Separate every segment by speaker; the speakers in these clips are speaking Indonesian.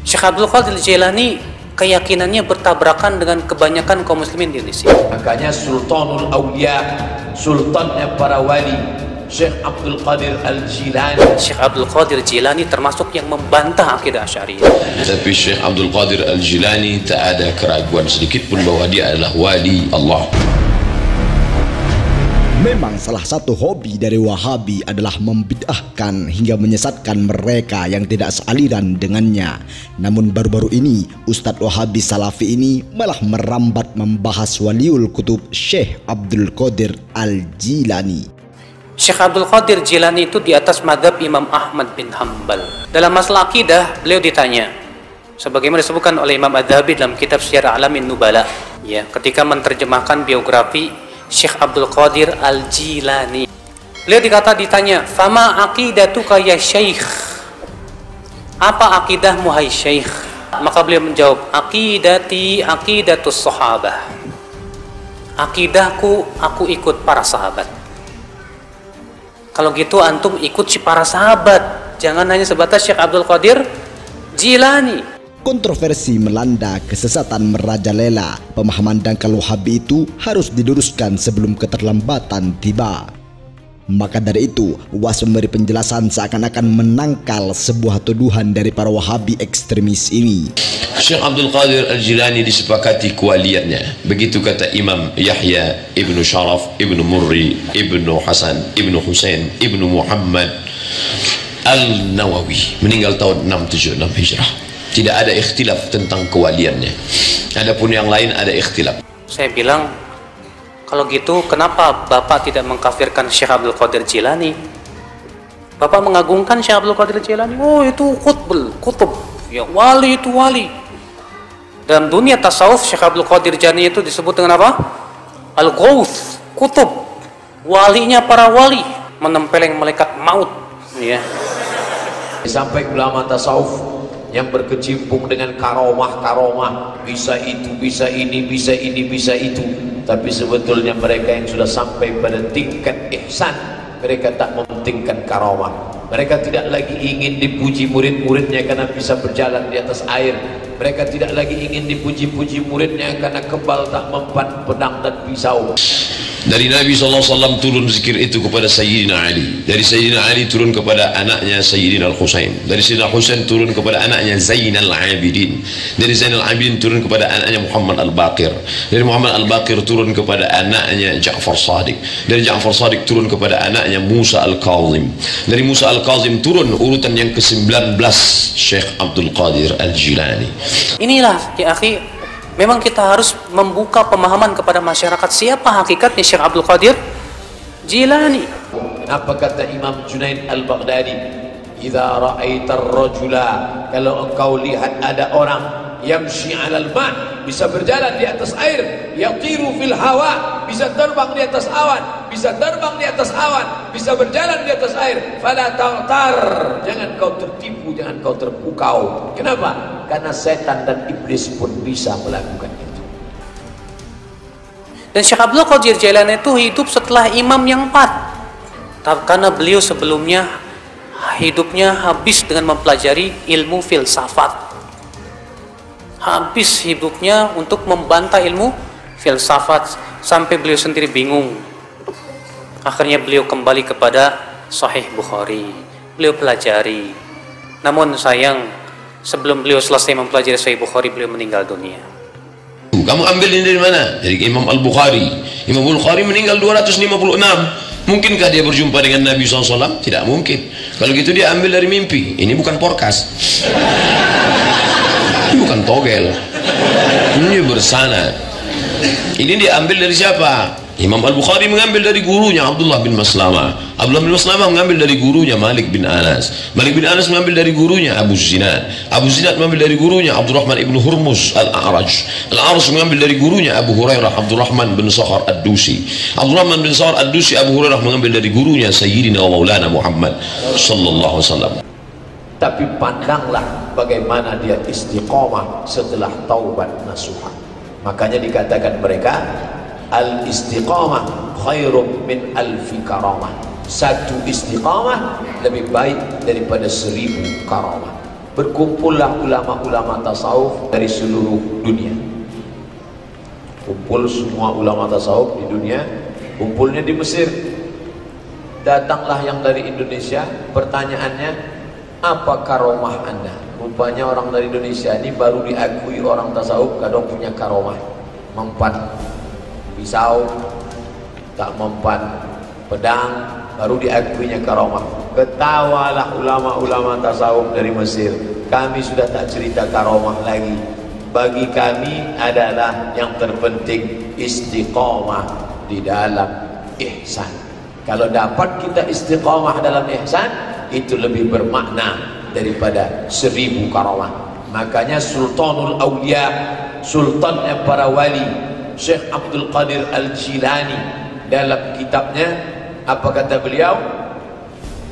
Speaker 1: Syekh Abdul Qadir Jilani keyakinannya bertabrakan dengan kebanyakan kaum muslimin di Indonesia.
Speaker 2: Makanya Sultanul Awliya, sultannya para wali, Syekh Abdul Qadir Al-Jilani.
Speaker 1: Syekh Abdul Qadir Jilani termasuk yang membantah akidah Asy'ariyah.
Speaker 3: Tapi Syekh Abdul Qadir Al-Jilani tak ada keraguan sedikit pun bahwa dia adalah wali Allah.
Speaker 4: Memang salah satu hobi dari Wahabi adalah membid'ahkan hingga menyesatkan mereka yang tidak sealiran dengannya. Namun baru-baru ini Ustadz Wahabi Salafi ini malah merambat membahas Waliul Kutub Syekh Abdul Qadir Al-Jilani.
Speaker 1: Syekh Abdul Qadir Jilani itu di atas madhab Imam Ahmad bin Hanbal. Dalam masalah akidah beliau ditanya, sebagaimana disebutkan oleh Imam Adz-Dzahabi dalam kitab Syiar A'lamin Nubala, ya, ketika menerjemahkan biografi Syekh Abdul Qadir Al-Jilani. Beliau ditanya, "Fama aqidatuka ya Syekh?" Apa akidahmu hai Syekh? Maka beliau menjawab, "Aqidati aqidatus sahabah." Akidahku, aku ikut para sahabat. Kalau gitu antum ikut si para sahabat, jangan hanya sebatas Syekh Abdul Qadir Jilani.
Speaker 4: Kontroversi melanda, kesesatan merajalela. Pemahaman dangkal Wahabi itu harus diluruskan sebelum keterlambatan tiba. Maka dari itu, UAS memberi penjelasan seakan-akan menangkal sebuah tuduhan dari para Wahabi ekstremis ini.
Speaker 3: Syekh Abdul Qadir Al-Jilani disepakati kualiannya. Begitu kata Imam Yahya Ibnu Syaraf Ibnu Murri Ibnu Hasan Ibnu Husain Ibnu Muhammad Al-Nawawi, meninggal tahun 676 Hijrah. Tidak ada ikhtilaf tentang kewaliannya. Adapun yang lain ada ikhtilaf.
Speaker 1: Saya bilang, kalau gitu kenapa Bapak tidak mengkafirkan Syekh Abdul Qadir Jilani? Bapak mengagungkan Syekh Abdul Qadir Jilani. Oh, itu kutub. Ya, wali itu wali. Dalam dunia tasawuf, Syekh Abdul Qadir Jilani itu disebut dengan apa? Al-Ghauth, kutub. Walinya para wali, menempeleng malaikat maut, ya.
Speaker 2: Sampai ulama tasawuf yang berkecimpung dengan karomah, bisa itu, bisa ini, bisa ini, bisa itu. Tapi sebetulnya mereka yang sudah sampai pada tingkat ihsan, mereka tak mementingkan karomah. Mereka tidak lagi ingin dipuji murid-muridnya karena bisa berjalan di atas air. Mereka tidak lagi ingin dipuji-puji muridnya karena kebal tak mempan pedang dan pisau.
Speaker 3: Dari Nabi SAW turun zikir itu kepada Sayyidina Ali. Dari Sayyidina Ali turun kepada anaknya Sayyidina Al-Husain. Dari Sayyidina Husain turun kepada anaknya Zainal Abidin. Dari Zainal Abidin turun kepada anaknya Muhammad Al-Baqir. Dari Muhammad Al-Baqir turun kepada anaknya Ja'far Shadiq. Dari Ja'far Shadiq turun kepada anaknya Musa Al-Kazim. Dari Musa Al-Kazim turun urutan yang ke-19 Syekh Abdul Qadir Al-Jilani.
Speaker 1: Inilah ya akhi, memang kita harus membuka pemahaman kepada masyarakat siapa hakikatnya Syekh Abdul Qadir Jilani.
Speaker 2: Apa kata Imam Junaid Al-Baghdadi? "Idza ra'aita ar-rajula", kalau engkau lihat ada orang yamshi 'alal ma', bisa berjalan di atas air, yatiru fil hawa, bisa terbang di atas awan, bisa terbang di atas awan, bisa berjalan di atas air, fala taghtar, jangan kau tertipu, jangan kau terpukau. Kenapa? Karena setan dan iblis pun bisa melakukan itu.
Speaker 1: Dan Syekh Abdul Qadir Jilani itu hidup setelah imam yang 4. Karena beliau sebelumnya hidupnya habis dengan mempelajari ilmu filsafat. Habis hidupnya untuk membantah ilmu filsafat sampai beliau sendiri bingung. Akhirnya beliau kembali kepada Sahih Bukhari. Beliau pelajari. Namun sayang, sebelum beliau selesai mempelajari Sahih Bukhari, beliau meninggal dunia.
Speaker 3: Kamu ambil ini dari mana? Dari Imam Al-Bukhari. Imam Al-Bukhari meninggal 256. Mungkinkah dia berjumpa dengan Nabi SAW? Tidak mungkin. Kalau gitu dia ambil dari mimpi. Ini bukan podcast. Ini bukan togel. Ini bersanad. Ini diambil dari siapa? Imam Al-Bukhari mengambil dari gurunya Abdullah bin Maslamah. Abdullah bin Maslamah mengambil dari gurunya Malik bin Anas. Malik bin Anas mengambil dari gurunya Abu Zinad. Abu Zinad mengambil dari gurunya Abdurrahman ibn Hurmuz Al-A'raj. Al-A'raj mengambil dari gurunya Abu Hurairah Abdurrahman bin Sakhar Ad-Dusi. Abdurrahman bin Sakhar Ad-Dusi Abu Hurairah mengambil dari gurunya Sayyidina wa Maulana Muhammad sallallahu alaihi wasallam.
Speaker 2: Tapi pandanglah bagaimana dia istiqomah setelah taubat nasuha. Makanya dikatakan mereka al-istiqamah khairum min alfi karamah. Satu istiqamah lebih baik daripada 1000 karamah. berkumpullah ulama-ulama tasawuf dari seluruh dunia. Kumpul semua ulama tasawuf di dunia, kumpulnya di Mesir. Datanglah yang dari Indonesia, pertanyaannya, apa karomah Anda? Rupanya orang dari Indonesia ini baru diakui orang tasawuf kadang punya karomah. Mempan pisau, tak mempan pedang, baru diakuinya karomah. Ketawalah ulama-ulama tasawuf dari Mesir. Kami sudah tak cerita karomah lagi. Bagi kami adalah yang terpenting istiqamah di dalam ihsan. Kalau dapat kita istiqamah dalam ihsan, itu lebih bermakna daripada 1000 karomah. Makanya Sultanul Awliya, sultannya para wali, Syekh Abdul Qadir Al-Jilani, dalam kitabnya apa kata beliau?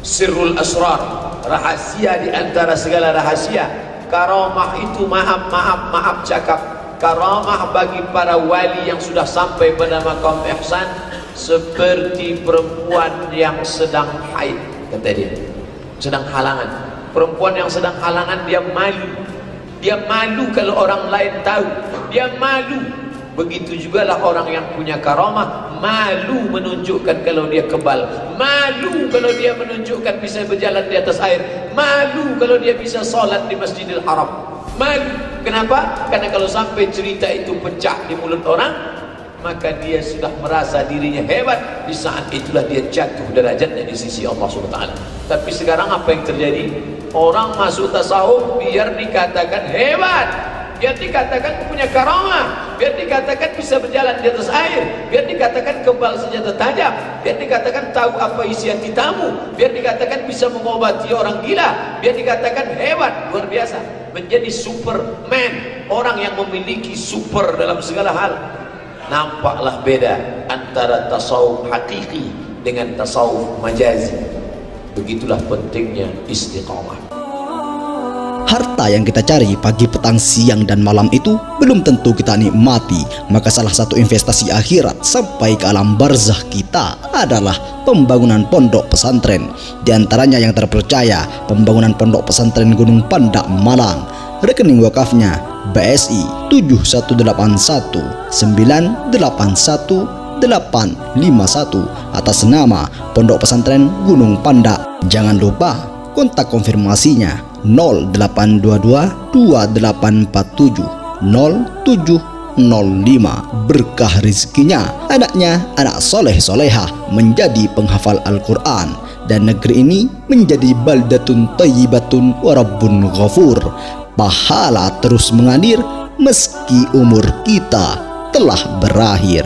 Speaker 2: Sirrul Asrar, rahasia di antara segala rahasia. Karamah itu maaf cakap. Karamah bagi para wali yang sudah sampai pada makam ihsan seperti perempuan yang sedang haid, kata dia. Sedang halangan. Perempuan yang sedang halangan, dia malu. Dia malu kalau orang lain tahu. Dia malu. Begitu jugalah orang yang punya karamah, malu menunjukkan kalau dia kebal, malu kalau dia menunjukkan bisa berjalan di atas air, malu kalau dia bisa salat di Masjidil Haram. Malu. Kenapa? Karena kalau sampai cerita itu pecah di mulut orang, maka dia sudah merasa dirinya hebat. Di saat itulah dia jatuh derajatnya di sisi Allah SWT. Tapi sekarang apa yang terjadi? Orang masuk tasawuf biar dikatakan hebat, biar dikatakan punya karamah, biar dikatakan bisa berjalan di atas air, biar dikatakan kebal senjata tajam, biar dikatakan tahu apa isi hati tamu, biar dikatakan bisa mengobati orang gila, biar dikatakan hebat, luar biasa, menjadi superman, orang yang memiliki super dalam segala hal. Nampaklah beda antara tasawuf hakiki dengan tasawuf majazi. Begitulah pentingnya istiqamah.
Speaker 4: Harta yang kita cari pagi, petang, siang, dan malam itu belum tentu kita nikmati. Maka salah satu investasi akhirat sampai ke alam barzah kita adalah pembangunan pondok pesantren. Di antaranya yang terpercaya, pembangunan pondok pesantren Gunung Pandak Malang. Rekening wakafnya BSI 7181981851 atas nama Pondok Pesantren Gunung Pandak. Jangan lupa kontak konfirmasinya 0822 2847 0705. Berkah rezekinya, anaknya anak soleh solehah menjadi penghafal Al-Quran, dan negeri ini menjadi baldatun thayyibatun wa rabbun ghafur. Pahala terus mengalir meski umur kita telah berakhir.